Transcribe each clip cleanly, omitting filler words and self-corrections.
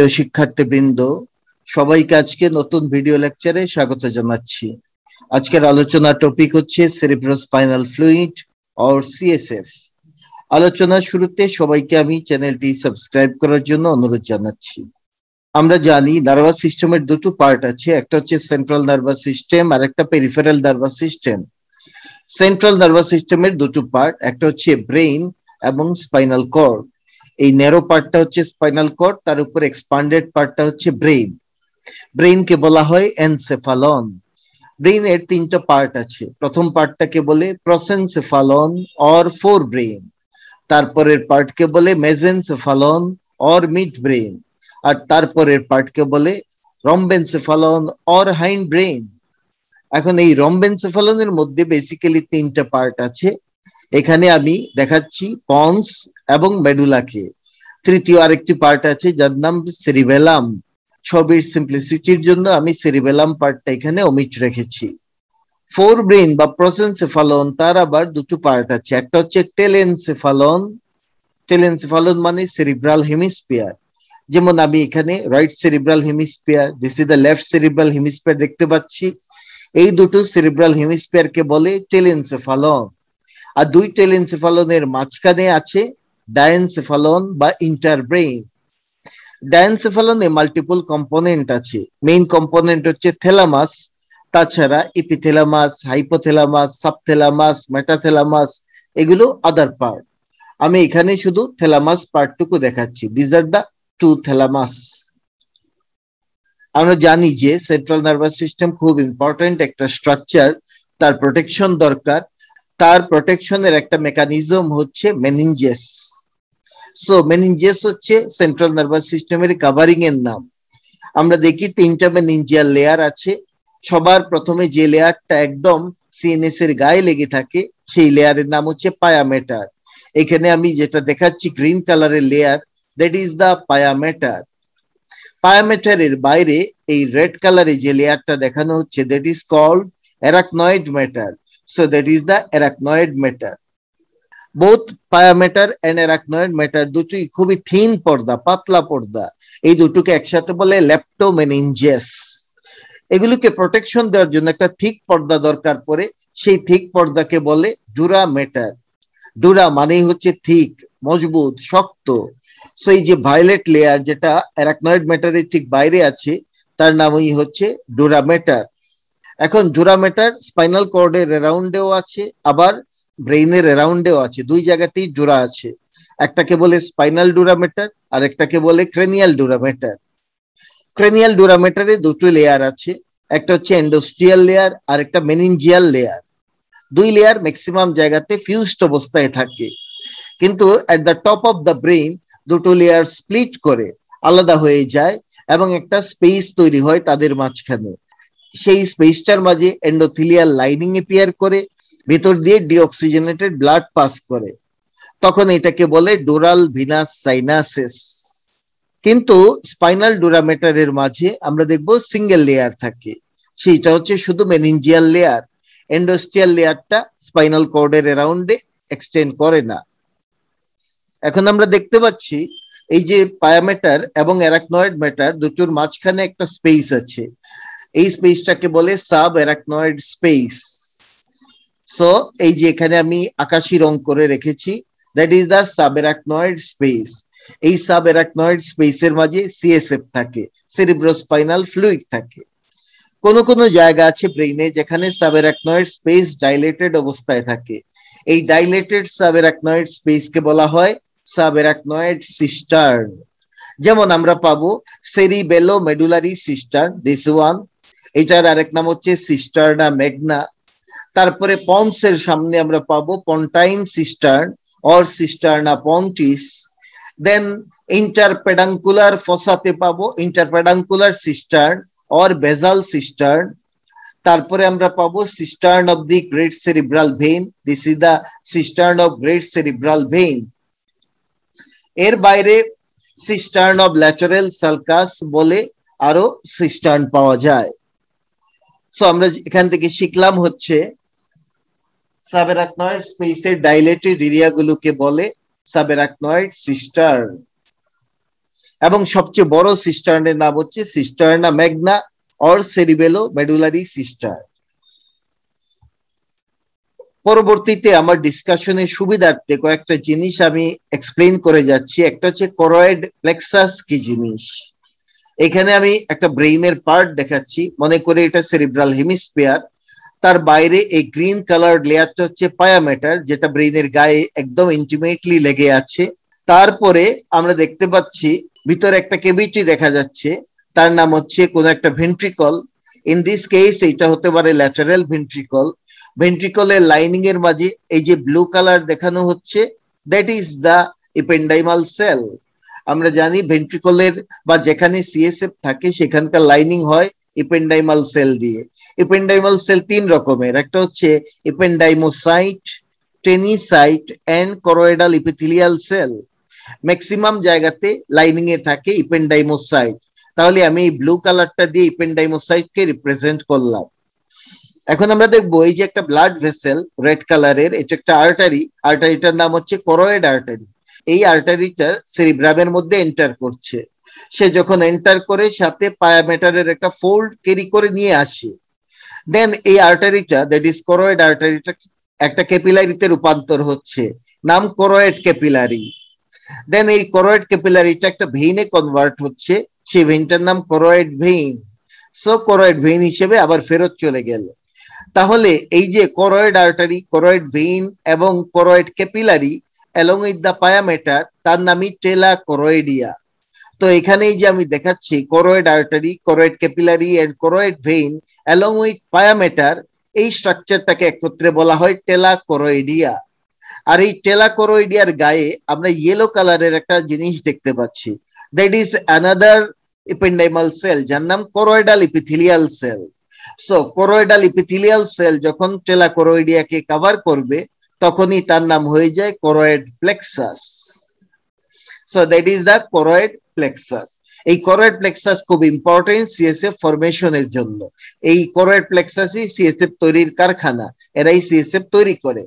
প্রিয় শিক্ষার্থীবৃন্দ, সবাইকে আজকে নতুন ভিডিও লেকচারে স্বাগত জানাচ্ছি। আজকের আলোচনা টপিক হচ্ছে সেরিব্রোস্পাইনাল ফ্লুইড অর সিএসএফ। আলোচনার শুরুতে সবাইকে আমি চ্যানেলটি সাবস্ক্রাইব করার জন্য অনুরোধ জানাচ্ছি। আমরা জানি নার্ভাস সিস্টেমের দুটো পার্ট আছে, একটা হচ্ছে সেন্ট্রাল নার্ভাস সিস্টেম আর একটা peripheral nervous system. Central nervous সিস্টেমের দুটো পার্ট, একটা হচ্ছে ব্রেইন এবং স্পাইনাল কর্ড। এই ন্যারো পার্টটা হচ্ছে স্পাইনাল কর্ড, তার উপর এক্সপান্ডেড পার্টটা হচ্ছে ব্রেইন। ব্রেইনকে বলা হয় এনসেফালন। ব্রেইনের তিনটা পার্ট আছে। প্রথম পার্টটাকে বলে প্রোসেনসেফালন অর ফোর ব্রেইন, তারপরের পার্টকে বলে মেজেনসেফালন অর মিড ব্রেইন, আর তারপরের পার্টকে বলে রম্বেনসেফালন অর হাইন্ড ব্রেইন। এখন এই রম্বেনসেফালনের মধ্যে বেসিক্যালি তিনটা পার্ট আছে। এখানে আমি দেখাচ্ছি পন্স এবং মেডুলাকে। তৃতীয় আরেকটি পার্ট আছে যার নাম সেরিবেলাম। ছবির সিম্পলিসিটির জন্য আমি সেরিবেলাম পার্টটা এখানে ওমিট রেখেছি। ফোর ব্রেইন বা প্রোসেনসেফালন, তার আবার দুটো পার্ট আছে। একটা হচ্ছে টেলেনসেফালন। টেলেনসেফালন মানে সেরিব্রাল হেমিস্ফিয়ার। যেমন আমি এখানে right cerebral hemisphere, this is the left cerebral hemisphere দেখতে পাচ্ছি। এই দুটো সেরিব্রাল হেমিস্ফিয়ারকে বলে টেলেনসেফালন। আর দুই টেলেনসেফালনের মাঝখানে আছে ডায়েনসেফালন বা ইন্টারব্রেইন। ডায়েনসেফালনে মাল্টিপল কম্পোনেন্ট আছে। মেইন কম্পোনেন্ট হচ্ছে থ্যালামাস, তাছাড়া ইপিথ্যালামাস, হাইপোথ্যালামাস, সাবথ্যালামাস, মেটাথ্যালামাস, এগুলো আদার পার্ট। আমি এখানে শুধু থ্যালামাস পার্টটুকু দেখাচ্ছি। This are the two thalamus. আমরা জানি যে সেন্ট্রাল নার্ভাস সিস্টেম খুব ইম্পর্টেন্ট একটা স্ট্রাকচার, তার প্রোটেকশন দরকার। তার প্রোটেকশনের একটা মেকানিজম হচ্ছে মেনিনজেস। সো মেনিনজেস হচ্ছে সেন্ট্রাল নার্ভাস সিস্টেমের কাভারিং এর নাম। আমরা দেখি তিনটা মেনিনজিয়াল লেয়ার আছে। সবার প্রথমে যে লেয়ারটা একদম সিএনএস এর গায়ে লেগে থাকে সেই লেয়ারের নাম হচ্ছে পায়ামেটার। এখানে আমি যেটা দেখাচ্ছি গ্রিন কালারের layer, that is the pia mater. পায়ামেটারের বাইরে এই রেড কালারে যে লেয়ারটা দেখানো হচ্ছে, that is called arachnoid mater. So that is the arachnoid matter. Both pyometer and arachnoid matter দুটোই খুবই থিন পর্দা, পাতলা পর্দা। এই দুটোকে একসাথে বলে লেপ্টোমেনিনজেস। এগুলোকে প্রোটেকশন দেওয়ার জন্য একটা থিক পর্দা দরকার পড়ে, সেই থিক পর্দাকে বলে ডুরা ম্যাটার। ডুরা মানেই হচ্ছে থিক, মজবুত, শক্ত। সো এই যে ভায়োলেট লেয়ার যেটা অ্যারাকনয়েড ম্যাটারের ঠিক বাইরে আছে, তার নামই হচ্ছে ডুরা ম্যাটার। এখন ডুরামেটার স্পাইনাল কর্ডের অ্যারাউন্ডেও আছে, আবার ব্রেইনের অ্যারাউন্ডেও আছে। দুই জায়গাতেই ডুরা আছে। একটাকে বলে স্পাইনাল ডুরামেটার আর একটাকে বলে ক্রেনিয়াল ডুরামেটার। ক্রেনিয়াল ডুরামেটারে দুটো লেয়ার আছে, একটা হচ্ছে এন্ডোস্টিয়াল লেয়ার আর একটা মেনিনজিয়াল লেয়ার। দুই লেয়ার ম্যাক্সিমাম জায়গাতে ফিউজড অবস্থায় থাকে, কিন্তু at the top of the brain দুটো লেয়ার স্প্লিট করে আলাদা হয়ে যায় এবং একটা স্পেস তৈরি হয় তাদের মাঝখানে। সেই স্পেসটার মাঝে এন্ডোথেলিয়াল লাইনিং এপিয়ার করে, ভেতর দিয়ে ডিঅক্সিজেনেটেড ব্লাড পাস করে। তখন এটাকে বলে ডোরাল ভিনাস সাইনাসিস। কিন্তু স্পাইনাল ডুরামেটারের মাঝে আমরা দেখব সিঙ্গেল লেয়ার থাকে, সেইটা হচ্ছে শুধু মেনিনজিয়াল লেয়ার। এন্ডোস্টিয়াল লেয়ারটা স্পাইনাল কর্ডের অ্যারাউন্ডে এক্সটেন্ড করে না। এখন আমরা দেখতে পাচ্ছি এই যে পায়ামেটার এবং অ্যারাকনয়েড ম্যাটার দুটোর মাঝখানে একটা স্পেস আছে। এই স্পেসটাকে বলে সাব অ্যারাকনয়েড স্পেস। সো এই যে এখানে আমি আকাশী রং করে রেখেছি, that is the sub arachnoid space. এই সাব অ্যারাকনয়েড স্পেসের মাঝে সিএসএফ থাকে, সেরিব্রোস্পাইনাল ফ্লুইড থাকে। কোন কোন জায়গা আছে ব্রেইনে যেখানে সাব অ্যারাকনয়েড স্পেস ডাইলেটেড অবস্থায় থাকে। এই ডাইলেটেড সাব অ্যারাকনয়েড স্পেসকে বলা হয় সাব অ্যারাকনয়েড সিস্টার্ন। যেমন আমরা পাবো সেরিবেলো মেডুলারি সিস্টার্ন, দিস ওয়ান। এটার আরেক নাম হচ্ছে সিস্টার্না ম্যাগনা। তারপরে পন্সের সামনে আমরা পাবো পন্টাইন সিস্টার্ন অর সিস্টার্না পন্টিস। দেন ইন্টারপেডাঙ্কুলার ফসাতে পাবো ইন্টারপেডাঙ্কুলার সিস্টার্ন অর বেজাল সিস্টার্ন। তারপরে আমরা পাবো cistern of the great cerebral vein, this is the cistern of great cerebral vein. এর বাইরে সিস্টার্ন অফ ল্যাটারাল সালকাস বলে আরো সিস্টার্ন পাওয়া যায়। সো আমরা এখান থেকে শিখলাম হচ্ছে সাবঅ্যারাকনয়েড স্পেসের ডাইলেটেড এরিয়াগুলোকে বলে সাবঅ্যারাকনয়েড সিস্টার্ন। এবং সবচেয়ে বড় সিস্টার্নের নাম হচ্ছে সিস্টার্না ম্যাগনা অর সেরিবেলো মেডুলারি সিস্টার। পরবর্তীতে আমার ডিসকাশনের সুবিধার্থে কয়েকটা জিনিস আমি এক্সপ্লেইন করে যাচ্ছি। একটা হচ্ছে করয়েড প্লেক্সাস কি জিনিস। এখানে আমি একটা ব্রেইনের পার্ট দেখাচ্ছি, মনে করে এটা সেরিব্রাল হেমিস্ফিয়ার। তার বাইরে এই গ্রিন কালার লেয়ারটা হচ্ছে পায়ামেটার, যেটা ব্রেইনের গায়ে একদম ইন্টিমেটলি লেগে আছে। তারপরে আমরা দেখতে পাচ্ছি ভিতরে একটা কেভিটি দেখা যাচ্ছে, তার নাম হচ্ছে কোন একটা ভেন্ট্রিকল। ইন দিস কেস এটা হতে পারে ল্যাটারাল ভেন্ট্রিকল। ভেন্ট্রিকলের লাইনিং এর মাঝে এই যে ব্লু কালার দেখানো হচ্ছে, দ্যাট ইজ দা ইপেন্ডাইমাল সেল। আমরা জানি ভেন্ট্রিকলের বা যেখানে সিএসএফ থাকে সেখানকার লাইনিং হয় ইপেন্ডাইমাল সেল দিয়ে। ইপেন্ডাইমাল সেল তিন রকমের, একটা হচ্ছে ইপেন্ডাইমোসাইট, টেনিসাইট এন্ড করয়েডাল ইপিথেলিয়াল সেল। ম্যাক্সিমাম জায়গাতে লাইনিং এ থাকে ইপেন্ডাইমোসাইট। তাহলে আমি এই ব্লু কালারটা দিয়ে ইপেন্ডাইমোসাইটকে রিপ্রেজেন্ট করলাম। এখন আমরা দেখবো এই যে একটা ব্লাড ভেসেল রেড কালারের, এটা একটা আর্টারি। আর্টারিটার নাম হচ্ছে করয়েড আর্টারি। এই আর্টারিটা সেরিব্রামের মধ্যে এন্টার করছে। সে যখন এন্টার করে সাথে পায়ামেটারের একটা ফোল্ড ক্যারি করে নিয়ে আসে। দেন এই আর্টারিটা, দ্যাট ইজ করয়েড আর্টারিটা, একটা ক্যাপিলারিতে রূপান্তর হচ্ছে, নাম করয়েড ক্যাপিলারি। দেন এই করয়েড ক্যাপিলারিটা একটা ভেইনে কনভার্ট হচ্ছে, সেই ভেইনটার নাম choroid vein. So choroid vein হিসেবে আবার ফেরত চলে গেল। তাহলে এই যে করয়েড আর্টারি, করয়েড ভেইন এবং choroid capillary along with the pia mater, তার নামই টেলা করয়েডিয়া। তো এখানেই যে আমি দেখাচ্ছি choroid artery, choroid capillary and choroid vein along with pia mater, এই স্ট্রাকচারটাকে একত্রে বলা হয় টেলা করয়েডিয়া। আর এই টেলা করয়েডিয়ার গায়ে আমরা ইয়েলো কালারের একটা জিনিস দেখতে পাচ্ছি, that is another ependymal cell, যার নাম choroidal epithelial cell. So choroidal epithelial cell যখন টেলা করয়েডিয়াকে কভার করবে তখনই তার নাম হয়ে যায় choroid plexus. So that is the choroid plexus. এই করয়েড প্লেক্সাস খুব ইম্পর্টেন্ট সিএসএফ ফরমেশনের জন্য। এই করয়েড প্লেক্সাসই সিএসএফ তৈরির কারখানা, এরাই সিএসএফ তৈরি করে।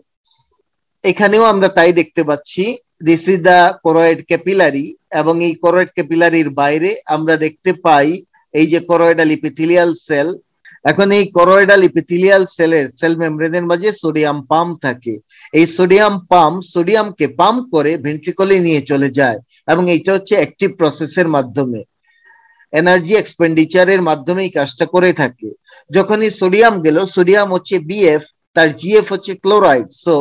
এখানেও আমরা তাই দেখতে পাচ্ছি, this is the choroid capillary, এবং এই করয়েড ক্যাপিলারির বাইরে আমরা দেখতে পাই এই যে করয়েডাল ইপিথেলিয়াল সেল। এখন এই করয়েডাল ইপিথেলিয়াল সেলের সেল মেমব্রেনের মাঝে সোডিয়াম পাম্প থাকে। এই সোডিয়াম পাম্প সোডিয়ামকে পাম্প করে ভেন্ট্রিকলে নিয়ে চলে যায়, এবং এইটা হচ্ছে অ্যাক্টিভ প্রসেসের মাধ্যমে, এনার্জি এক্সপেন্ডিচারের মাধ্যমে এই কাজটা করে থাকে। যখনই সোডিয়াম গেল, সোডিয়াম হচ্ছে বিএফ, তার জিএফ হচ্ছে ক্লোরাইড। সো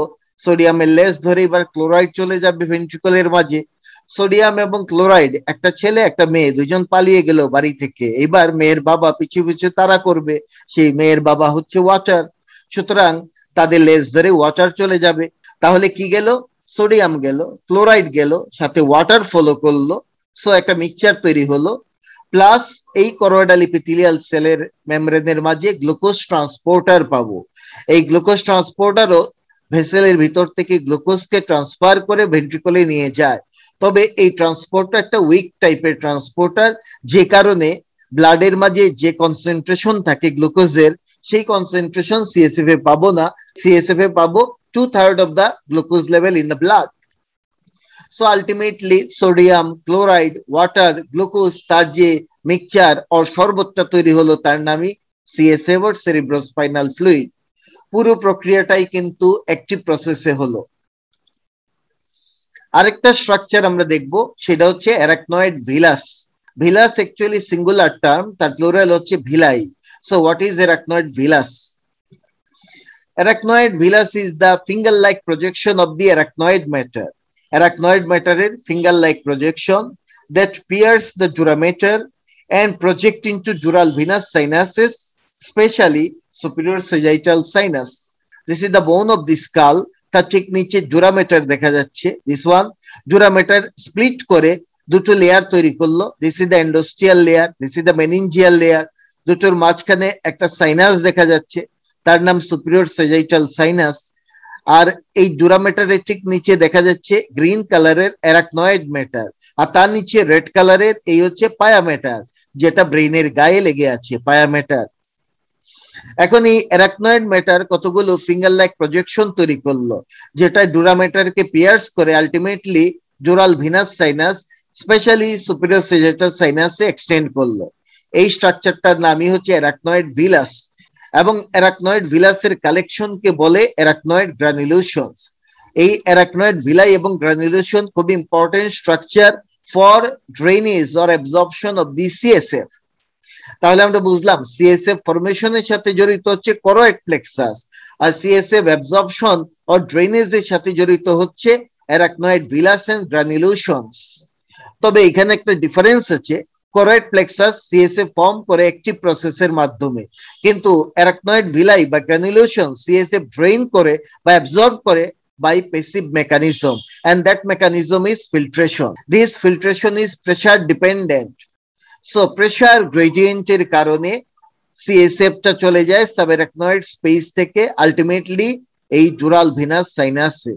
সোডিয়ামের লেস ধরে এবার ক্লোরাইড চলে যাবে ভেন্ট্রিকলের মাঝে। সোডিয়াম এবং ক্লোরাইড, একটা ছেলে একটা মেয়ে, দুজন পালিয়ে গেল বাড়ি থেকে। এবার মেয়ের বাবা পিছু পিছু তারা করবে, সেই মেয়ের বাবা হচ্ছে ওয়াটার, সুতরাং তাদের লেস ধরে ওয়াটার চলে যাবে। তাহলে কি গেল? সোডিয়াম গেল, ক্লোরাইড গেল, সাথে ওয়াটার ফলো করলো। সো একটা মিক্সচার তৈরি হলো। প্লাস এই করয়েডাল ইপিথেলিয়াল সেলের মেমব্রেনের মাঝে গ্লুকোজ ট্রান্সপোর্টার পাবো। এই গ্লুকোজ ট্রান্সপোর্টারও ভেসেলের ভিতর থেকে গ্লুকোজকে ট্রান্সফার করে ভেন্ট্রিকলে নিয়ে যায়। তবে এই ট্রান্সপোর্টার একটা উইক টাইপের ট্রান্সপোর্টার, যে কারণে ব্লাডের মাঝে যে কনসেন্ট্রেশন থাকে গ্লুকোজের, সেই কনসেন্ট্রেশন সিএসএফ এ পাবো না। সিএসএফ এ পাবো 2/3 of the glucose level in the blood. So ultimately sodium, chloride, water, glucose, তার যে মিক্সচার আর শরবতটা তৈরি হলো তার নামই সিএসএফ or cerebrospinal fluid। পুরো প্রক্রিয়াটাই কিন্তু অ্যাক্টিভ প্রসেসে হলো। আরেকটা স্ট্রাকচার আমরা দেখব, সেটা হচ্ছে arachnoid villus. Villus actually singular term, তার প্লুরাল হচ্ছে villi. So what is arachnoid villus? Arachnoid villus is the finger-like projection of the arachnoid matter. Arachnoid matter এর finger-like projection that pierce the dura mater and project into dural venous sinuses, especially superior sagittal sinus. This is the bone of the skull. তার ঠিক নিচে dura mater দেখা যাচ্ছে। This one dura mater split করে দুটো layer তৈরি করলো। This is the endosteal layer, this is the meningeal layer. দুটোর মাঝখানে একটা সাইনাস দেখা যাচ্ছে, তার নাম সুপিরিয়র সেজাইটাল সাইনাস। আর এই ডুরামেটারের ঠিক নিচে দেখা যাচ্ছে গ্রিন কালারের অ্যারাকনয়েড ম্যাটার, আর তার নিচে রেড কালারের এই হচ্ছে পায়ামেটার, যেটা ব্রেইনের গায়ে লেগে আছে, পায়ামেটার। এখন এই অ্যারাকনয়েড ম্যাটার কতগুলো ফিঙ্গার লাইক প্রজেকশন তৈরি করলো, যেটা ডুরামেটারকে পিয়ার্স করে ultimately dural venous sinus, specially superior sagittal সাইনাসে এক্সটেন্ড করলো। এই স্ট্রাকচারটার নামই হচ্ছে অ্যারাকনয়েড ভিলাস, এবং অ্যারাকনয়েড ভিলাসের কালেকশনকে বলে অ্যারাকনয়েড গ্রানুলেশনস। এই অ্যারাকনয়েড ভিলাই এবং গ্রানুলেশন খুব important structure for drainage or absorption of the CSF. তাহলে আমরা বুঝলাম সিএসএফ ফরমেশনের সাথে জড়িত হচ্ছে করয়েড প্লেক্সাস, আর সিএসএফ অ্যাবজর্পশন অর ড্রেনেজের সাথে জড়িত হচ্ছে অ্যারাকনয়েড ভিলাস এন্ড গ্রানুলেশনস। তবে এখানে একটা ডিফারেন্স আছে, করয়েড প্লেক্সাস সিএসএফ ফর্ম করে অ্যাক্টিভ প্রসেসের মাধ্যমে, কিন্তু অ্যারাকনয়েড ভিলাই বা গ্রানুলেশন সিএসএফ ড্রেইন করে বা অ্যাবজর্ব করে by passive mechanism, and that mechanism is filtration. This filtration is pressure dependent. So pressure gradient এর কারণে সিএসএফ টা চলে যায় সাবঅ্যারাকনয়েড স্পেস থেকে আলটিমেটলি এই ডুরাল ভেনাস সাইনাসে।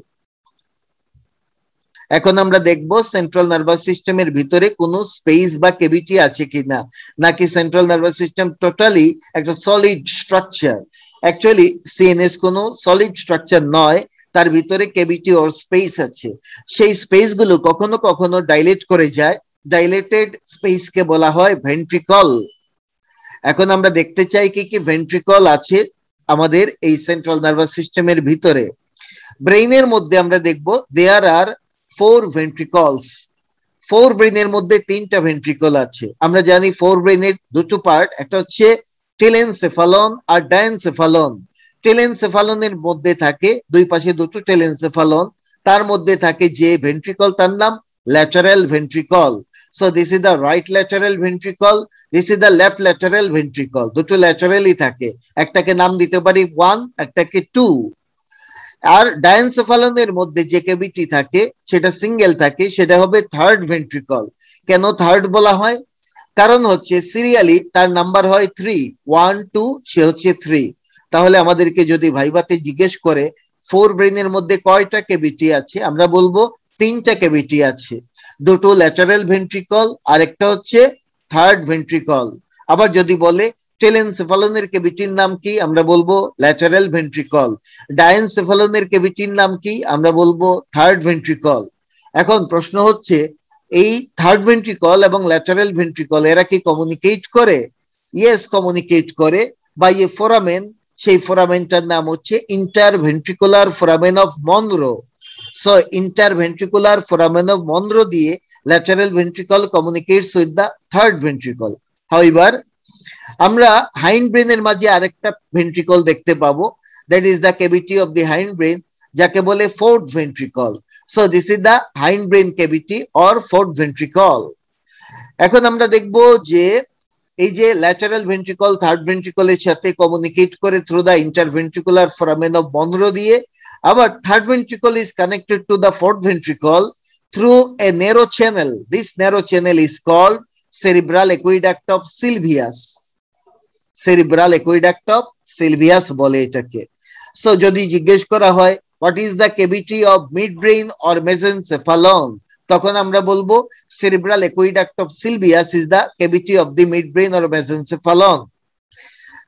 এখন আমরা দেখব সেন্ট্রাল নার্ভাস সিস্টেমের ভিতরে কোনো স্পেস বা কেভিটি আছে কিনা, নাকি সেন্ট্রাল নার্ভাস সিস্টেম টোটালি একটা সলিড স্ট্রাকচার। অ্যাকচুয়ালি সিএনএস কোনো সলিড স্ট্রাকচার নয়, তার ভিতরে কেভিটি অর স্পেস আছে। সেই স্পেস গুলো কখনো কখনো ডাইলেট করে যায়, ডাইলেটেড স্পেস কে বলা হয় ভেন্ট্রিকল। এখন আমরা দেখতে চাই কি কি ভেন্ট্রিকল আছে আমাদের এই সেন্ট্রাল নার্ভাস সিস্টেমের ভিতরে। ব্রেইনের মধ্যে আমরা দেখব দেয়ার আর 4 ভেন্ট্রিকলস। 4 ব্রেইনের মধ্যে 3টা ভেন্ট্রিকল আছে। আমরা জানি 4 ব্রেইনের দুটো পার্ট, একটা হচ্ছে টেলেনসেফালন আর ডায়ানসেফালন। টেলেনসেফালনের মধ্যে থাকে দুই পাশে দুটো টেলেনসেফালন, তার মধ্যে থাকে যে ভেন্ট্রিকল তার নাম lateral ventricle. So this is the right lateral ventricle, this is the left lateral ventricle. দুটো ল্যাটারালই থাকে, একটাকে নাম দিতে পারি 1, একটাকে 2। আর ডায়ানসেফালনের মধ্যে যে কেভিটি থাকে সেটা সিঙ্গেল থাকে, সেটা হবে থার্ড ভেন্ট্রিকল। কেন থার্ড বলা হয়? কারণ হচ্ছে সিরিয়ালি তার নাম্বার হয় 3, 1 2, সে হচ্ছে 3। তাহলে আমাদেরকে যদি ভাইভাতে জিজ্ঞেস করে 4 ব্রেইনের মধ্যে কয়টা কেভিটি আছে, আমরা বলবো 3টা কেভিটি আছে, দুটো ল্যাটারাল ভেন্ট্রিকল আর একটা হচ্ছে থার্ড ভেন্ট্রিকল। আবার যদি বলে টেলেনসেফালনের কেভিটির নাম কি, আমরা বলবো ল্যাটারাল ভেন্ট্রিকল। ডায়ানসেফালনের কেভিটির নাম কি, আমরা বলবো থার্ড ভেন্ট্রিকল। এখন প্রশ্ন হচ্ছে এই থার্ড ভেন্ট্রিকল এবং ল্যাটারাল ভেন্ট্রিকল এরা কি কমিউনিকেট করে? ইয়েস, কমিউনিকেট করে বাই এ ফোরামেন। সেই ফোরামেনটার নাম হচ্ছে interventricular foramen of Monro. So interventricular foramen of Monro দিয়ে lateral ventricle communicates with the third ventricle. However আমরা হাইন্ড ব্রেনের মাঝে আরেকটা ভেন্ট্রিকল দেখতে পাবো, that is the cavity of the hind brain, যাকে বলে fourth ventricle. So this is the hind brain cavity or fourth ventricle. এখন আমরা দেখব যে এই যে ল্যাটারাল ভেন্ট্রিকল থার্ড ভেন্ট্রিকলের সাথে কমিউনিকেট করে through the interventricular foramen of Monro দিয়ে, আবার third ventricle is connected to the fourth ventricle through a narrow channel. This narrow channel is called cerebral aqueduct of Sylvius. Cerebral aqueduct of Sylvius বলে এটাকে। So যদি জিজ্ঞেস করা হয় what is the cavity of mid brain or mesencephalon, তখন আমরা বলবো cerebral aqueduct of Sylvius is the cavity of the mid brain or mesencephalon.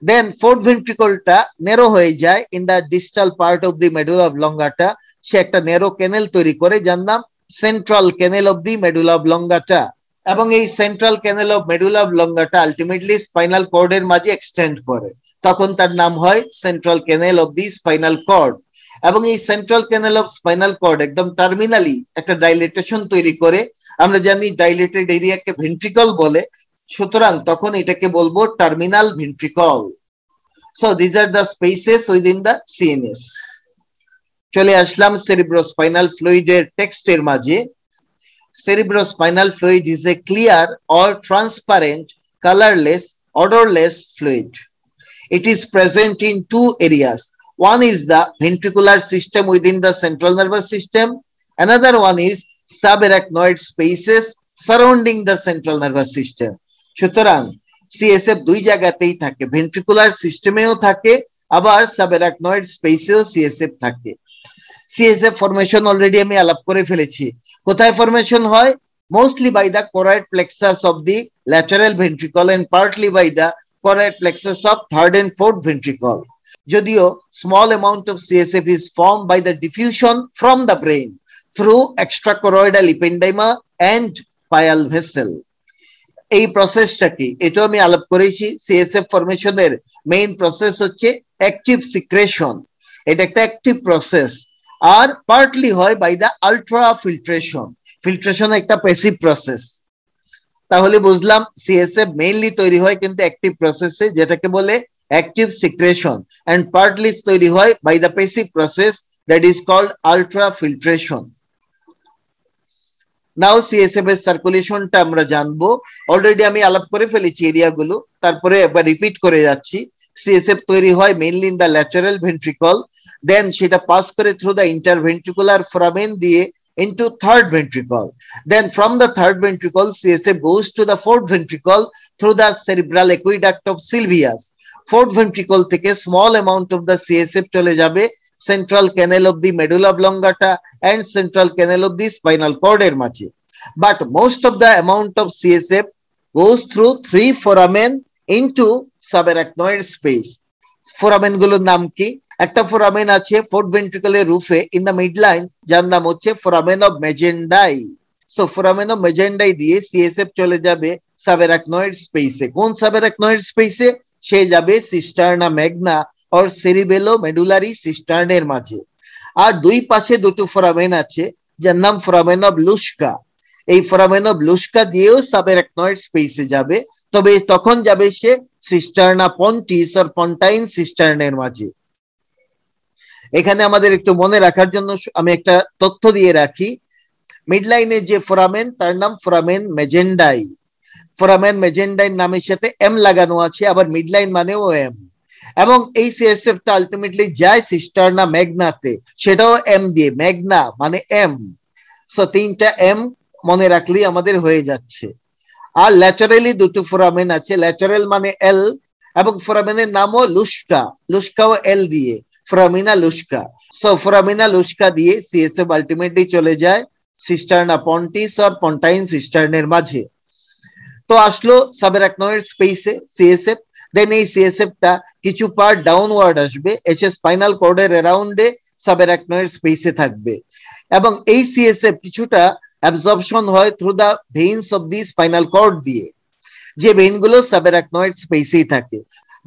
Then fourth ভেন্ট্রিকলটা ন্যারো হয়ে যায় in the distal part of the medulla oblongata. সে একটা narrow canal তৈরি করে যার নাম central canal of the medulla oblongata, এবং এই central canal of medulla oblongata ultimately spinal কর্ডের মাঝে এক্সটেন্ড করে, তখন তার নাম হয় central canal of the spinal cord. এবং এই central canal of spinal cord একদম টার্মিনালি একটা ডাইলেটেশন তৈরি করে, আমরা জানি ডাইলেটেড এরিয়াকে ভেন্ট্রিকল বলে, সুতরাং তখন এটাকে বলবো terminal ventricle. So this are the spaces within the CNS. চলে আসলাম সেরিব্রোস্পাইনাল ফ্লুইডের টেক্সটের মাঝে। Cerebrospinal fluid is a clear or transparent, colorless, odorless fluid. It is present in 2 areas. One is the ventricular system within the central nervous system. Another one is subarachnoid spaces surrounding the central nervous system. সুতরাং CSF দুই জায়গাতেই থাকে, ventricular সিস্টেমেও থাকে, আবার subarachnoid স্পেসেও CSF থাকে। CSF formation already আমি আলাপ করে ফেলেছি। কোথায় ফরমেশন হয়? Mostly by the choroid plexus of the lateral ventricle and partly by the choroid plexus of third and fourth ventricle. যদিও small amount of CSF is formed by the diffusion from the brain through extrachoroidal ependyma and pial vessel. এই প্রসেসটা কি এটা আমি আলাপ করেছি। CSF ফরমেশনের main process হচ্ছে অ্যাক্টিভ সিক্রেশন, এটা একটা অ্যাক্টিভ প্রসেস, আর পার্টলি হয় by the ultra filtration. Filtration একটা প্যাসিভ প্রসেস। তাহলে বুঝলাম সিএসএফ মেইনলি তৈরি হয় কিন্তু অ্যাক্টিভ প্রসেসে, যেটাকে বলে অ্যাক্টিভ সিক্রেশন, এন্ড পার্টলি তৈরি হয় by the passive process that is called ultra filtration. Now CSF এর সার্কুলেশনটা আমরা জানবো। অলরেডি আমি আলাপ করে ফেলেছি এরিয়াগুলো, তারপরে একবার রিপিট করে যাচ্ছি। সিএসএফ তৈরি হয় mainly in the lateral ventricle, then সেটা পাস করে থ্রু দা ইন্টারভেন্ট্রিকুলার ফোরামেন দিয়ে into third ventricle. Then from the third ventricle, CSF goes to the fourth ventricle through the cerebral aqueduct of Sylvius. Fourth ventricle থেকে small amount of the CSF চলে যাবে central canal of the medulla oblongata and central canal of the spinal cord এর মাঝে। But most of the amount of CSF goes through three foramen into subarachnoid space. Foramen গুলোর নাম কি? একটা foramen আছে fourth ভেন্ট্রিকলের রুফে ইন দা মিডলাইন, যার নাম হচ্ছে foramen of Magendie. So foramen of Magendie দিয়ে সিএসএফ চলে যাবে সাবআরাকনয়েড স্পেসে। কোন সাবআরাকনয়েড স্পেসে? সে যাবে সিস্টার্না ম্যাগনা অর সেরিবেলো মেডুলারি সিস্টার্নের মাঝে। আর দুই পাশে দুটো ফোরামেন আছে যার নাম ফোরামেন অফ লুস্কা। এই ফোরামেন অফ লুস্কা দিয়েও সাবআরাকনয়েড স্পেসে যাবে, তবে তখন যাবে সে সিস্টার্না পন্টিস অর পন্টাইন সিস্টার্নের মাঝে। এখানে আমাদের একটু মনে রাখার জন্য আমি একটা তথ্য দিয়ে রাখি। মিডলাইনে যে ফোরামেন তার নাম ফোরামেন মেজেন্ডাই। ফোরামেন মেজেন্ডাই নামের সাথে এম লাগানো আছে, আবার মিডলাইন মানেও এম। এবং এই সিএসএফটা আলটিমেটলি যায় সিস্টার্না ম্যাগনাতে, সেটাও এম দিয়ে, ম্যাগনা মানে এম। সো তিনটা এম মনে রাখলেই আমাদের হয়ে যাচ্ছে। আর ল্যাটারালি দুটো ফোরামেন আছে, ল্যাটারাল মানে এল, এবং ফোরামেনের নামও লুস্কা, লুস্কাও এল দিয়ে, ফোরামিনা লুস্কা। সো ফোরামিনা লুস্কা দিয়ে সিএসএফ আলটিমেটলি চলে যায় সিস্টার্না পন্টিস আর পন্টাইন সিস্টার্নের মাঝে। তো আসলো সাবআরাকনয়েড স্পেসে সিএসএফ। দেন এই সিএসএফটা কিছু পার্ট ডাউনওয়ার্ড আসবে, এসে স্পাইনাল কর্ডের অ্যারাউন্ডে সাবআরাকনয়েড স্পেসে থাকবে, এবং এই সিএসএফ কিছুটা অ্যাবজর্পশন হয় through the veins of the spinal cord দিয়ে, যে ভেইনগুলো সাবআরাকনয়েড স্পেসেই থাকে।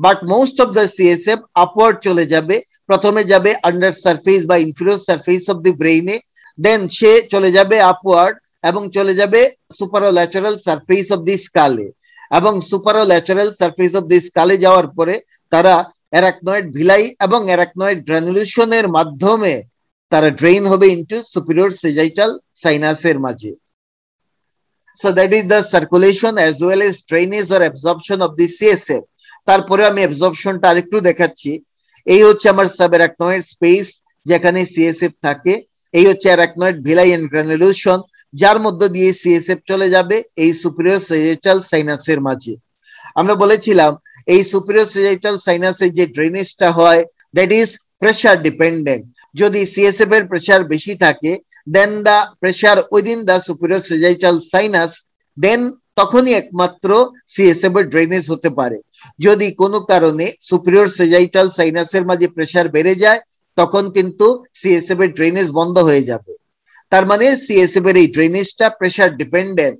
But most of the CSF upward চলে যাবে। প্রথমে যাবে আন্ডার সারফেস বা ইনফিরিয়র সারফেস অফ দি ব্রেইনে, দেন সে চলে যাবে আপওয়ার্ড এবং চলে যাবে সুপারোল্যাটারাল সারফেস অফ দি স্কালে, এবং সুপারোল্যাটারাল সারফেস অফ দি স্কালে যাওয়ার পরে তারা অ্যারাকনয়েড ভিলাই এবং অ্যারাকনয়েড গ্রানুলেশনের মাধ্যমে তারা ড্রেইন হবে ইনটু সুপিরিয়র সেজাইটাল সাইনাসের মাঝে। So that is the circulation as well as drainage or absorption of the CSF. তারপরে আমি অ্যাবজর্পশনটা আরেকটু দেখাচ্ছি। এই হচ্ছে আমার সাবআরাকনয়েড স্পেস যেখানে সিএসএফ থাকে, এই হচ্ছে অ্যারাকনয়েড ভিলাই এন্ড গ্রানুলেশন, যার মধ্য দিয়ে সিএসএফ চলে যাবে এই সুপিরিয়র সেজাইটাল সাইনাসের মাঝে। আমরা বলেছিলাম এই সুপিরিয়র সেজাইটাল সাইনাসে যে ড্রেনেজটা হয় দ্যাট ইজ প্রেসার ডিপেন্ডেন্ট। যদি সিএসএফ এর প্রেসার বেশি থাকে দেন দা প্রেসার উইদিন দা সুপিরিয়র সেজাইটাল সাইনাস, দেন তখনই একমাত্র সিএসএফ এর ড্রেনেজ হতে পারে। যদি কোনো কারণে সুপিরিয়র সেজাইটাল সাইনাসের মাঝে প্রেসার বেড়ে যায় তখন কিন্তু সিএসএফ এর ড্রেনেজ বন্ধ হয়ে যাবে। তার মানে সিএসএফ এর এই ড্রেনেজটা pressure dependent.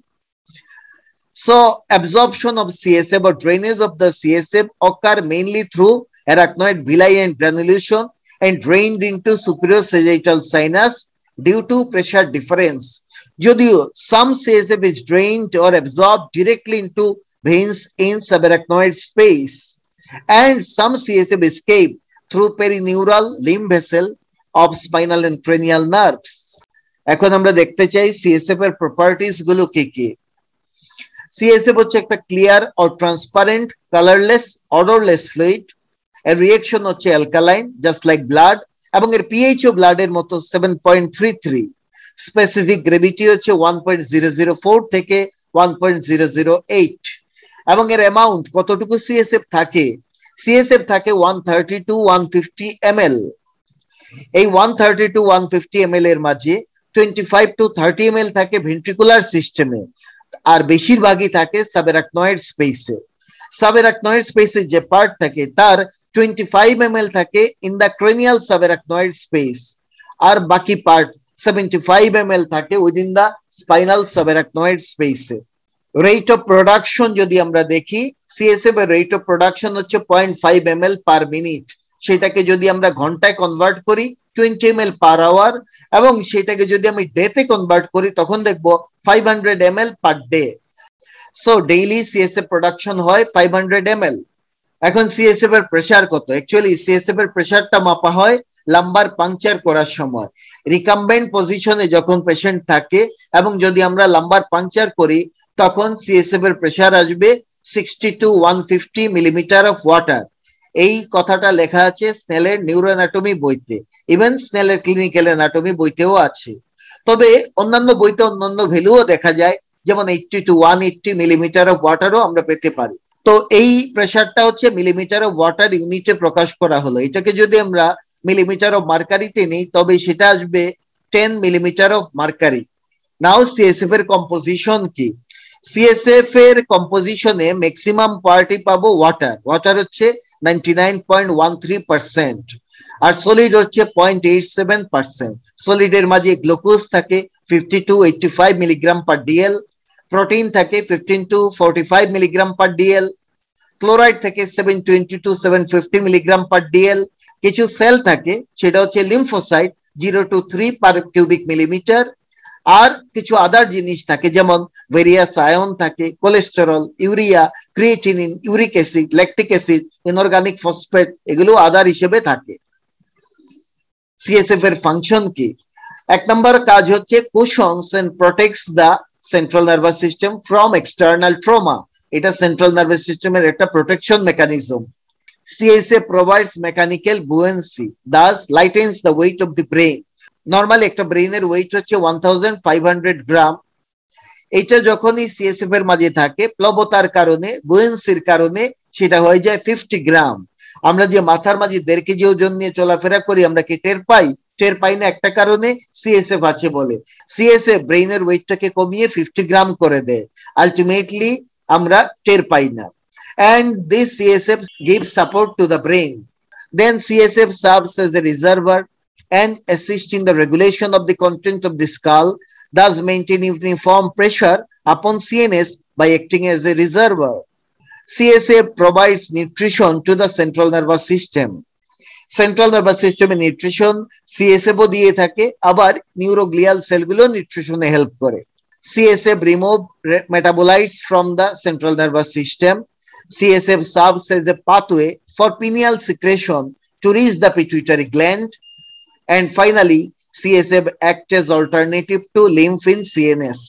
So absorption of CSF or drainage of the CSF occur mainly through arachnoid villi and granulation and drained into superior sagittal sinus due to pressure difference. Jodio some CSF is drained or absorbed directly into veins in subarachnoid space, and some CSF escape through perineural limb vessel of spinal and cranial nerves. এখন আমরা দেখতে চাই CSF এর properties গুলো কি কি। CSF হচ্ছে একটা clear or transparent colourless odourless fluid. এর রিঅ্যাকশন হচ্ছে অ্যালকালাইন জাস্ট লাইক ব্লাড, এবং এর পিএইচও ব্লাডের মতো 7.33। স্পেসিফিক গ্রেভিটি হচ্ছে 1.004 থেকে 1.008, এবং এর অ্যামাউন্ট কতটুকু সিএসএফ থাকে? সিএসএফ থাকে 130 to 150 ml। এই 130 to 150 ml এর মাঝে 25 to 30 ml থাকে ভেন্ট্রিকুলার সিস্টেমে, আর বেশিরভাগই থাকে সাবআরাকনয়েড স্পেসে। সাবআরাকনয়েড স্পেসে যে পার্ট থাকে তার 25 ml থাকে ইন দা ক্রেনিয়াল সাবআরাকনয়েড স্পেস, আর বাকি পার্ট 75 ml থাকে উইদিন দা স্পাইনাল সাবআরাকনয়েড স্পেসে। রেট অফ প্রোডাকশন যদি আমরা দেখি, সিএসএফ এর রেট অফ প্রোডাকশন হচ্ছে 0.5 ml পার মিনিট। সেটাকে যদি আমরা ঘন্টায় কনভার্ট করি 20 ml পার আওয়ার, এবং সেটাকে যদি আমি ডেতে কনভার্ট করি তখন দেখবো 500 ml per day. So daily CSF production হয় 500 ml। এখন সিএসএফ এর প্রেসার কত? অ্যাকচুয়ালি সিএসএফ এর প্রেসারটা মাপা হয় লাম্বার পাংচার করার সময়। রিকাম্বেন্ট পজিশনে যখন পেশেন্ট থাকে এবং যদি আমরা লাম্বার পাংচার করি তখন সিএসএফ এর প্রেসার আসবে 60 to 150 মিলিমিটার অফ ওয়াটার। এই কথাটা লেখা আছে স্নেলের নিউরো অ্যানাটমি বইতে, ইভেন স্নেলের ক্লিনিক্যাল অ্যানাটমি বইতেও আছে। তবে অন্যান্য বইতে অন্যান্য ভ্যালুও দেখা যায়, যেমন 80 to 180 মিলিমিটার অফ ওয়াটারও আমরা পেতে পারি। তো এই প্রেসারটা হচ্ছে মিলিমিটার অফ ওয়াটার ইউনিটে প্রকাশ করা হলো। এটাকে যদি আমরা মিলিমিটার অফ মার্কারিতে নেই তবে সেটা আসবে 10 millimetre of mercury. Now CSF এর কম্পোজিশন কি? সিএসএফ এর কম্পোজিশনে ম্যাক্সিমাম পার্টি পাবো ওয়াটার। ওয়াটার হচ্ছে 99.13%, আর সলিড হচ্ছে 0.87%। সলিডের মাঝে গ্লুকোজ থাকে 50 to 85 milligram per DL, protein থাকে 15 to 45 milligram per DL, chloride থাকে 720 to 750 মিলিগ্রাম পার ডিএল। কিছু সেল থাকে, সেটা হচ্ছে lymphocyte 0 to 3 per cubic millimetre. আর কিছু আদার জিনিস থাকে, যেমন ভেরিয়াস আয়ন থাকে, cholesterol, urea, creatinine, uric acid, lactic acid, inorganic phosphate, এগুলো আদার হিসেবে থাকে। সিএসএফ এর ফাংশন কি? এক নম্বর কাজ হচ্ছে cushions and protects the central nervous system from external trauma. এটা সেন্ট্রাল নার্ভাস সিস্টেমের একটা protection mechanism. CSF provides mechanical buoyancy, thus lightens the weight of the brain. Normally একটা ব্রেইনের ওয়েট হচ্ছে 1500 গ্রাম। এটা যখনই সিএসএফ এর মাঝে থাকে প্লবতার কারণে, বুয়েন্সির কারণে সেটা হয়ে যায় 50 গ্রাম। আমরা যে মাথার মাঝে 1.5 কেজি ওজন নিয়ে চলাফেরা করি, আমরা কি টের পাই? টের পাই না, একটা কারণে সিএসএফ আছে বলে। সিএসএফ ব্রেইনের ওয়েটটাকে কমিয়ে 50 গ্রাম করে দেয়, আলটিমেটলি আমরা টের পাই না। And this CSF gives support to the brain. Then CSF serves as a reservoir and assists in the regulation of the content of the skull, thus maintain uniform pressure upon CNS by acting as a reservoir. CSF provides nutrition to the central nervous system. Central nervous system A nutrition CSF ও দিয়ে থাকে, আবার neuroglial সেলগুলো নিউট্রিশনে help করে। CSF remove metabolites from the central nervous system. CSF serves as a pathway for pineal secretion to reach the pituitary gland. And finally, CSF acts as alternative to lymph in CNS.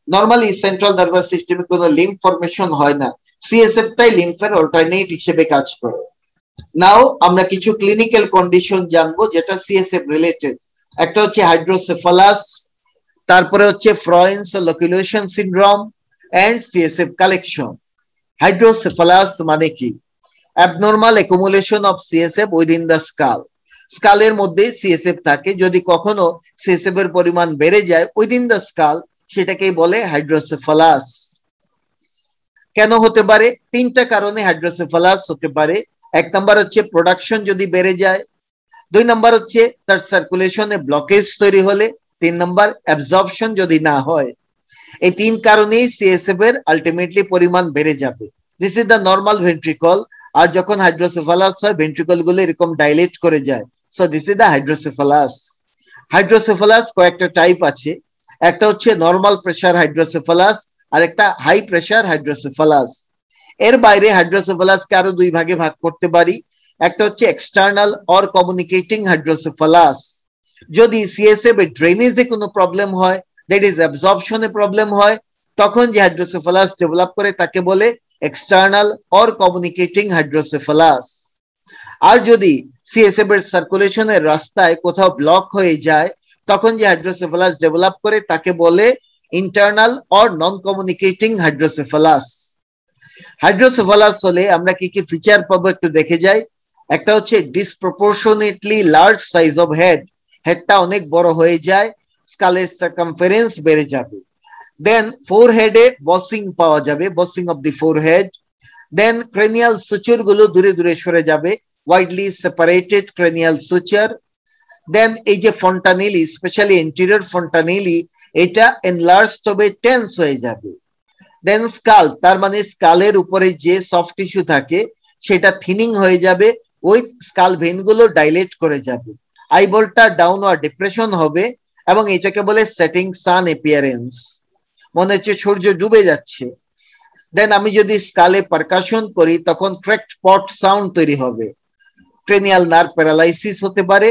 Normally, central nervous system এ কোনো lymph formation হয় না, CSF টাই লিম্ফের alternate হিসেবে কাজ করে। নাও আমরা কিছু clinical condition জানবো যেটা CSF রিলেটেড। একটা হচ্ছে হাইড্রোসেফালাস, তারপরে হচ্ছে Froin's loculation syndrome and CSF collection. Hydrocephalus মানে কি? Abnormal accumulation of CSF within the skull. স্কালের মধ্যে CSF থাকে, যদি কখনো CSF এর পরিমাণ বেড়ে যায় উইদিন দ্য স্কাল, সেটাকেই বলে হাইড্রোসেফালাস। কেন হতে পারে? 3টা কারণে হাইড্রোসেফালাস হতে পারে। এক নাম্বার হচ্ছে প্রোডাকশন যদি বেড়ে যায়, 2 নাম্বার হচ্ছে তার সার্কুলেশনে ব্লকেজ তৈরি হলে, 3 নাম্বার অ্যাবজর্পশন যদি না হয়। এই 3 কারণেই CSF এর আলটিমেটলি পরিমাণ বেড়ে যাবে। This is the normal ventricle. আর যখন হাইড্রোসেফালাস হয় ভেন্ট্রিকল গুলো এরকম ডাইলেট করে যায়। So this is the hydrocephalus. Hydrocephalus কয়েকটা টাইপ আছে। একটা হচ্ছে নর্মাল প্রেসার হাইড্রোসেফালাস, আর একটা হাই প্রেসার হাইড্রোসেফালাস। এর বাইরে হাইড্রোসেফালাসকে আরো 2 ভাগে ভাগ করতে পারি। একটা হচ্ছে এক্সটার্নাল অর কমিউনিকেটিং হাইড্রোসেফালাস। যদি CSF এর ড্রেনেজে কোনো প্রবলেম হয়, দ্যাট ইজ অ্যাবজর্পশনে প্রবলেম হয়, তখন যে হাইড্রোসেফালাস ডেভেলপ করে তাকে বলে এক্সটার্নাল অর কমিউনিকেটিং হাইড্রোসেফালাস। আর যদি CSF এর সার্কুলেশনের রাস্তায় কোথাও ব্লক হয়ে যায়, তখন যে হাইড্রোসেফালাস ডেভেলপ করে তাকে বলে internal or non communicating hydrocephalus. Hydrocephalus হলে আমরা কি কি ফিচার পাবো একটু দেখে যাই। একটা হচ্ছে disproportionately large size of head, হেডটা অনেক বড় হয়ে যায়, স্কালের সার্কামফারেন্স বেড়ে যাবে। দেন ফোরহেডে বসিং পাওয়া যাবে, bossing of the forehead. Then cranial suture গুলো দূরে দূরে সরে যাবে, widely separated cranial suture. Then এই যে ফন্টানেলি, স্পেশালি এন্টেরিয়র ফন্টানেলি, এটা এনলার্জ হবে, টেন্স হয়ে যাবে। দেন স্কাল্প, তার মানে স্কালের উপরে যে সফট টিস্যু থাকে সেটা থিনিং হয়ে যাবে, ওই স্কাল ভেন গুলো ডাইলেট করে যাবে। আইবলটা ডাউনওয়ার্ড ডিপ্রেশন হবে এবং এটাকে বলে সেটিং সান অ্যাপিয়ারেন্স, মনে হচ্ছে সূর্য ডুবে যাচ্ছে। দেন আমি যদি স্কালে পারকাশন করি তখন ক্র্যাকড পট সাউন্ড তৈরি হবে, ক্রেনিয়াল নার্ভ প্যারালাইসিস হতে পারে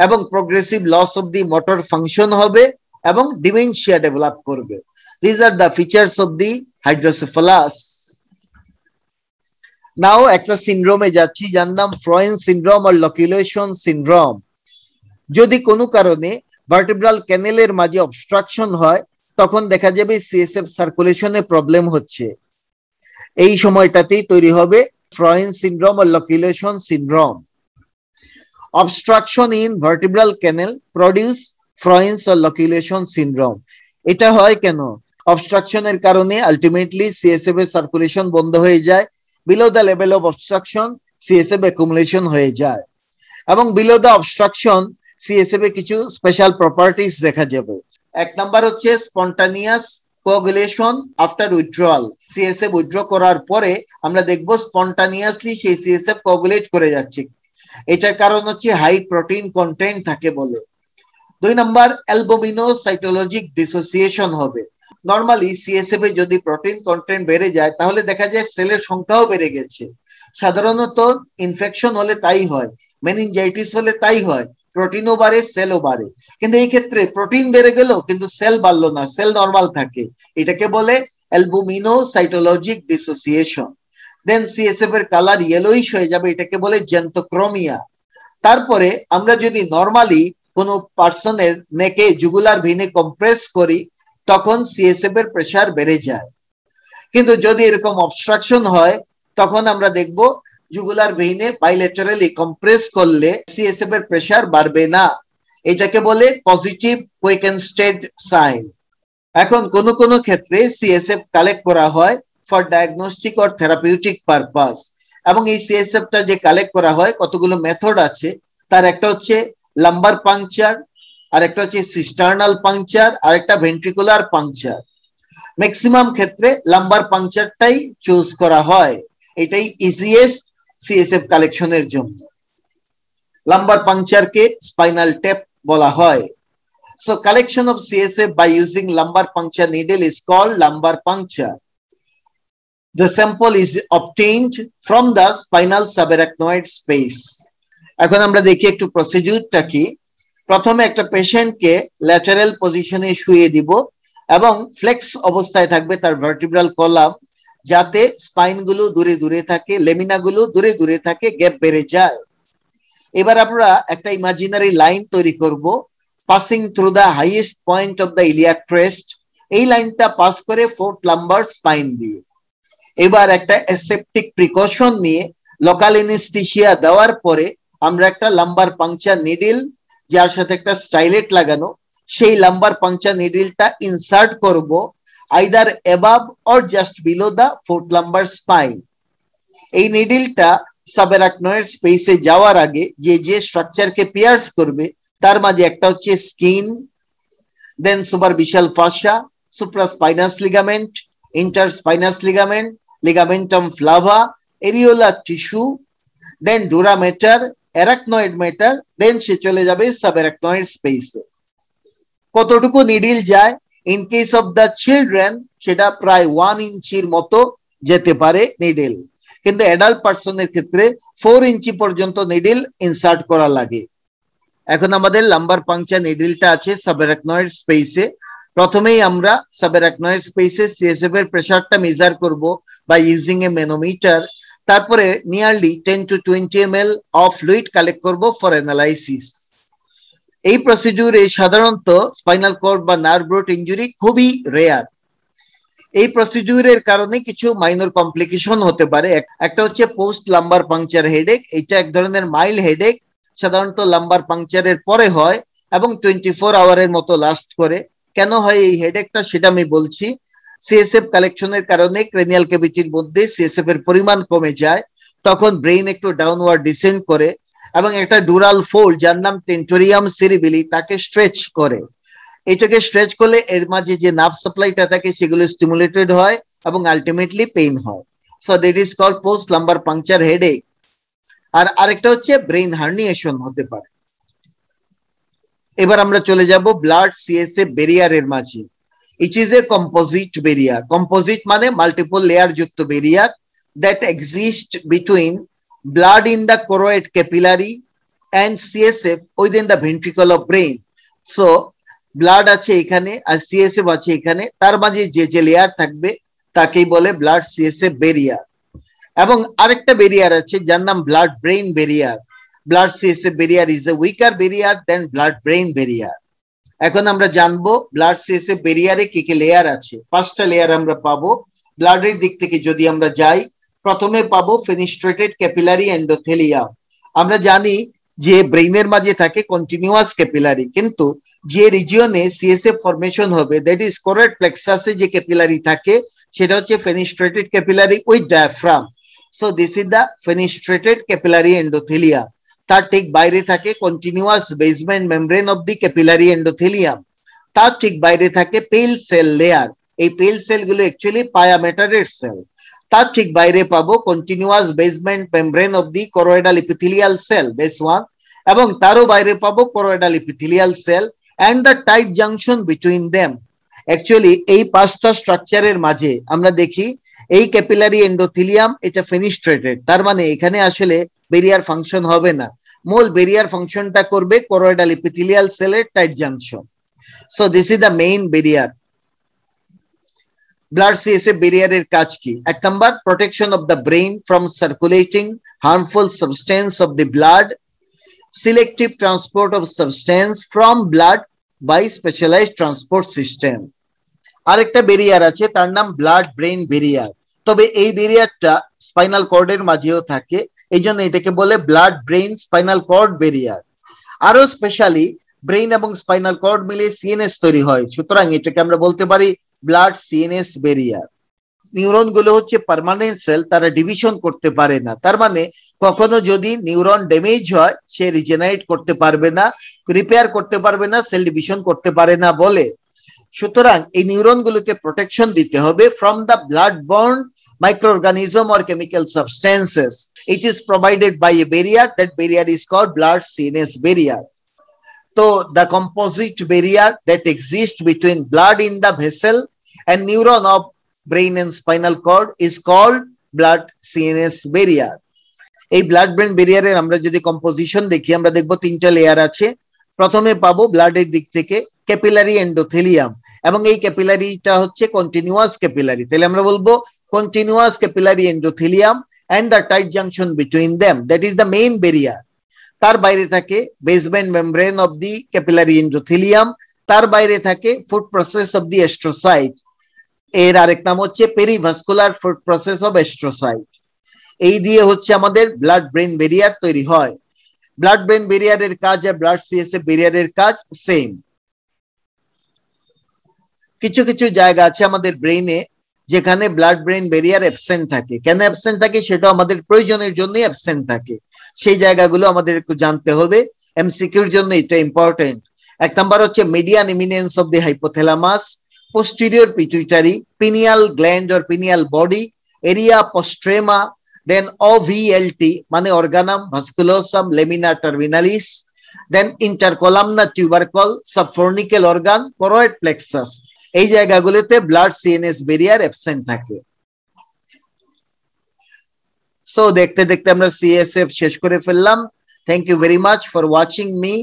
এবং progressive loss of the motor function হবে এবং ডিমেনশিয়া ডেভেলপ করবে। These are the features of the hydrocephalus. Now একটা সিনড্রোমে যাচ্ছি যার নাম ফ্রয়েন সিনড্রোম আর লকুলেশন সিনড্রোম। যদি কোনো কারণে ভার্টিব্রাল ক্যানেলের মাঝে অবস্ট্রাকশন হয় তখন দেখা যাবে সিএসএফ সার্কুলেশনে প্রবলেম হচ্ছে, এই সময়টাতেই তৈরি হবে ফ্রয়েন সিনড্রোম আর loculation syndrome. Obstruction in vertebral canal produce Froin's আর লকুলেশন সিনড্রোম। এটা হয় কেন? অবস্ট্রাকশনের কারণে আলটিমেটলি সিএসএফ এর সার্কুলেশন বন্ধ হয়ে যায়, below the level of obstruction CSF accumulation হয়ে যায় এবং বিলো দ্য অবস্ট্রাকশন সিএসএফ এ কিছু স্পেশাল প্রপার্টিজ দেখা যাবে। এক নাম্বার হচ্ছে spontaneous coagulation after withdrawal. CSF withdraw করার পরে আমরা দেখব স্পন্টানিয়াসলি সেই সিএসএফ কোয়াগুলেট করে যাচ্ছে, এটার কারণ হচ্ছে হাই প্রোটিন কন্টেন্ট থাকে বলে। দুই নাম্বার অ্যালবুমিনোসাইটোলজিক ডিসোসিয়েশন হবে। নরমালি সিএসএফ এ যদি প্রোটিন কন্টেন্ট বেড়ে যায় তাহলে দেখা যায় সেলের সংখ্যাও বেড়ে গেছে। সাধারণত ইনফেকশন হলে তাই হয়, মেনিনজাইটিস হলে তাই হয়, প্রোটিনও বাড়ে সেলও বাড়ে, কিন্তু এই ক্ষেত্রে প্রোটিন বেড়ে গেল কিন্তু সেল বাড়লো না, সেল নরমাল থাকে, এটাকে বলে অ্যালবুমিনোসাইটোলজিক ডিসোসিয়েশন। দেন সিএসএফ এর কালার ইয়েলোইশ হয়ে যাবে, এটাকে বলে জেন্টোক্রোমিয়া। তারপরে আমরা যদি নরমালি কোনো পার্সনের নেকে জুগুলার ভেনে কম্প্রেস করি তখন সিএসএফ এর প্রেসার বেড়ে যায়, কিন্তু যদি এরকম অবস্ট্রাকশন হয় তখন আমরা দেখব জুগুলার ভেইনে বাইলেটারালি কম্প্রেস করলে সিএসএফ এর প্রেসার বাড়বে না, এটাকে বলে পজিটিভ কুইকেনস্টেড সাইন। এখন কোন কোন ক্ষেত্রে সিএসএফ কালেক্ট করা হয় for diagnostic or therapeutic purpose, এবং এই সিএসএফটা যে কালেক্ট করা হয় কতগুলো মেথড আছে, তার একটা হচ্ছে লাম্বার পাংচার, আর একটা হচ্ছে সিস্টার্নাল পাংচার, আর একটা ভেন্ট্রিকুলার পাংচার। ম্যাক্সিমাম ক্ষেত্রে লাম্বার পাংচারটাই চুজ করা হয়, এটাই ইজিয়েস্ট সিএসএফ কালেকশনের জন্য। লাম্বার পাংচারকে স্পাইনাল ট্যাপ বলা হয়। So collection of CSF by using lumbar puncture needle is called lumbar puncture. The sample is obtained from the spinal subarachnoid space. এখন আমরা দেখি একটু প্রসিডিউরটা কি। প্রথমে একটা পেশেন্টকে ল্যাটারাল পজিশনে শুয়ে দিব এবং ফ্লেক্স অবস্থায় থাকবে তার ভার্টিব্রাল কলাম, যাতে স্পাইন গুলো দূরে দূরে থাকে, লেমিনা গুলো দূরে দূরে থাকে, গ্যাপ বেড়ে যায়। এবার আমরা একটা ইমাজিনারি লাইন তৈরি করব, passing through the highest point of the iliac crest, এই লাইনটা পাস করে ফোর্থ লাম্বার স্পাইন দিয়ে। এবার একটা অ্যাসেপ্টিক প্রিকশন নিয়ে লোকাল অ্যানেস্থেসিয়া দেওয়ার পরে আমরা একটা লাম্বার পাংচার নিডল যার সাথে একটা স্টাইলেট লাগানো, সেই লাম্বার পাংচার নিডলটা ইনসার্ট করব either above or just below the fourth lumbar spine. এই নিডলটা সাবআরাকনয়েড স্পেসে যাওয়ার আগে যে যে স্ট্রাকচারকে পিয়ার্স করবে তার মাঝে একটা হচ্ছে skin, then superficial fascia, supraspinous ligament, interspinous ligament, ligamentum flavum, areolar tissue, then dura mater, arachnoid mater, then সে চলে যাবে সাবআরাকনয়েড স্পেসে। কতটুকু নিডল যায়? In case of the children সেটা প্রায় 1 ইঞ্চির মতো যেতে পারে নিডল, কিন্তু অ্যাডাল্ট পারসনের ক্ষেত্রে 4 ইঞ্চি পর্যন্ত নিডল ইনসার্ট করা লাগে। এখন আমাদের লাম্বার পাংচার নিডলটা আছে সাবআরাকনয়েড স্পেসে। প্রথমেই আমরা সাবআরাকনয়েড স্পেসে সিএসএফ এর প্রেসারটা মেজার করব বাই ইউজিং এ ম্যানোমিটার। তারপরে nearly 10 to 20 ml of fluid collect করব ফর অ্যানালাইসিস। এই প্রসিডিউরে সাধারণত স্পাইনাল কর্ড বা নার্ভ রুট ইনজুরি খুবই রেয়ার। এই প্রসিডিউরের কারণে কিছু মাইনর কমপ্লিকেশন হতে পারে। একটা হচ্ছে পোস্ট লাম্বার পাংচার হেডেক, এটা এক ধরনের মাইল্ড হেডেক, সাধারণত লাম্বার পাংচারের পরে হয় এবং 24 আওয়ারের মতো লাস্ট করে। কেন হয় এই হেডেকটা সেটা আমি বলছি। সিএসএফ কালেকশনের কারণে ক্রেনিয়াল ক্যাভিটির মধ্যে সিএসএফ এর পরিমাণ কমে যায়, তখন ব্রেইন একটু ডাউনওয়ার্ড ডিসেন্ড করে এবং একটা ডুরাল ফোল্ড যার নাম টেন্টোরিয়াম সেরিবেলি তাকে স্ট্রেচ করে। এটাকে স্ট্রেচ করলে এর মাঝে যে নার্ভ সাপ্লাইটা থাকে সেগুলো স্টিমুলেটেড হয় এবং আলটিমেটলি পেইন হয়। So that is called post lumbar puncture headache. আর আরেকটা হচ্ছে ব্রেইন হার্নিয়েশন হতে পারে। এবার আমরা চলে যাব ব্লাড সিএসএফ ব্যারিয়ারের মাঝে। It is a composite barrier. Composite মানে মাল্টিপল লেয়ার যুক্ত barrier that exist between blood in the choroid capillary and CSF within the ventricle of brain. So blood আছে এখানে আর সিএসএফ আছে এখানে, তার মাঝে যে যে লেয়ার থাকবে তাকেই বলে ব্লাড সিএসএফ ব্যারিয়ার। এবং আরেকটা ব্যারিয়ার আছে যার নাম blood brain barrier. Blood CSF barrier is a weaker barrier then blood brain barrier. এখন আমরা জানবো ব্লাড সিএসএফ ব্যারিয়ারে কি কি লেয়ার আছে। 5টা লেয়ার আমরা পাবো। ব্লাডের দিক থেকে যদি আমরা যাই, প্রথমে পাবো ফেনিস্ট্রেটেড ক্যাপিলারি এন্ডোথেলিয়াম। আমরা জানি যে ব্রেইনের মাঝে থাকে কন্টিনিউয়াস ক্যাপিলারি, কিন্তু যে রিজিয়নে সিএসএফ ফরমেশন হবে দ্যাট ইজ কোরয়েড প্লেক্সাসে যে ক্যাপিলারি থাকে সেটা হচ্ছে fenestrated capillary with diaphragm. So this is the fenestrated capillary endothelium. তার ঠিক বাইরে থাকে continuous basement membrane of the capillary endothelium. তার ঠিক বাইরে থাকে পেল সেল লেয়ার। এই পেল সেলগুলো অ্যাকচুয়ালি পায়ামেটারেড সেল। তার ঠিক বাইরে পাবো continuous basement membrane of the choroidal epithelial cell base 1, এবং তারও বাইরে পাবো choroidal epithelial cell and the tight junction between them. Actually এই 5টা স্ট্রাকচারের মাঝে আমরা দেখি এই ক্যাপিলারি এন্ডোথেলিয়াম এটা ফেনিস্ট্রেটেড, তার মানে এখানে আসলে ব্যারিয়ার ফাংশন হবে না। মূল ব্যারিয়ার ফাংশনটা করবে করয়েডাল ইপিথেলিয়াল সেলের tight junction. So this is the main barrier. Blood CSF ব্যারিয়ারের কাজ কি? 1 number, protection of the brain from circulating harmful substance of the blood, selective transport of substance from blood by specialized transport system. আরেকটা barrier আছে তার নাম blood brain barrier. তবে এই ব্যারিয়ারটা spinal কর্ডের মাঝেও থাকে, এইজন্য এটাকে বলে blood brain spinal cord barrier. আরো স্পেশালি ব্রেইন এবং স্পাইনাল কর্ড মিলে সিএনএস তৈরি হয়, সুতরাং এটাকে আমরা বলতে পারি ব্লাড সিএনএস ব্যারিয়ার। নিউরন গুলো হচ্ছে পার্মানেন্ট সেল, তারা ডিভিশন করতে পারে না। তার মানে কখনো যদি নিউরন ড্যামেজ হয় সে রিজেনারেট করতে পারবে না, রিপেয়ার করতে পারবে না, সেল ডিভিশন করতে পারে না বলে। সুতরাং এই নিউরন গুলোকে প্রোটেকশন দিতে হবে from the blood born microorganism or chemical substances. It is provided by a barrier. That barrier is called blood CNS barrier. So the composite barrier that exists between blood in the vessel and neuron of brain and spinal cord is called blood CNS barrier. এই blood brain ব্যারিয়ারের আমরা যদি composition দেখি আমরা দেখব 3টা layer আছে। প্রথমে পাবো ব্লাডের দিক থেকে ক্যাপিলারি এন্ডোথেলিয়াম, এবং এই ক্যাপিলারিটা হচ্ছে কন্টিনিউয়াস ক্যাপিলারি। তাহলে আমরা বলবো continuous capillary endothelium and the tight junction between them, that is the main barrier. তার বাইরে থাকে basement membrane of the capillary endothelium, তার বাইরে থাকে food process of the astrocyte. এর আরেক নাম হচ্ছে পেরিভাস্কুলার ফুড প্রসেস অফ অ্যাস্ট্রোসাইট। এই দিয়ে হচ্ছে আমাদের ব্লাড ব্রেন ব্যারিয়ার তৈরি হয়। ব্লাড ব্রেন ব্যারিয়ারের কাজ আর ব্লাড সিএসএফ ব্যারিয়ারের কাজ সেম। কিছু কিছু জায়গা আছে আমাদের ব্রেইনে যেখানে ব্লাড ব্রেন ব্যারিয়ার অ্যাবসেন্ট থাকে। কেন অ্যাবসেন্ট থাকে সেটা আমাদের প্রয়োজনের জন্যই অ্যাবসেন্ট থাকে। সেই জায়গাগুলো আমাদের একটু জানতে হবে, এমসিকিউর জন্য এটা ইম্পর্টেন্ট। 1 নাম্বার হচ্ছে median eminence of the hypothalamus, posterior pituitary, pineal gland or pineal body, area postrema, then OVLT মানে organum vasculosum lamina terminalis, then intercolumnar tubercle, subfornical organ, choroid plexus। এই জায়গাগুলোতে ব্লাড সিএনএস ব্যারিয়ার অ্যাবসেন্ট থাকে। So দেখতে দেখতে আমরা CSF শেষ করে ফেললাম। Thank you very much for watching me,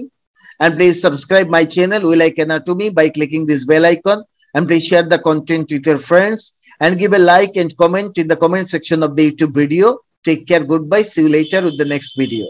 and please subscribe my channel We Like Anatomy by clicking this bell icon, and please share the content with your friends and give a like and comment in the comment section of the YouTube video. Take care, goodbye, see you later with the next video.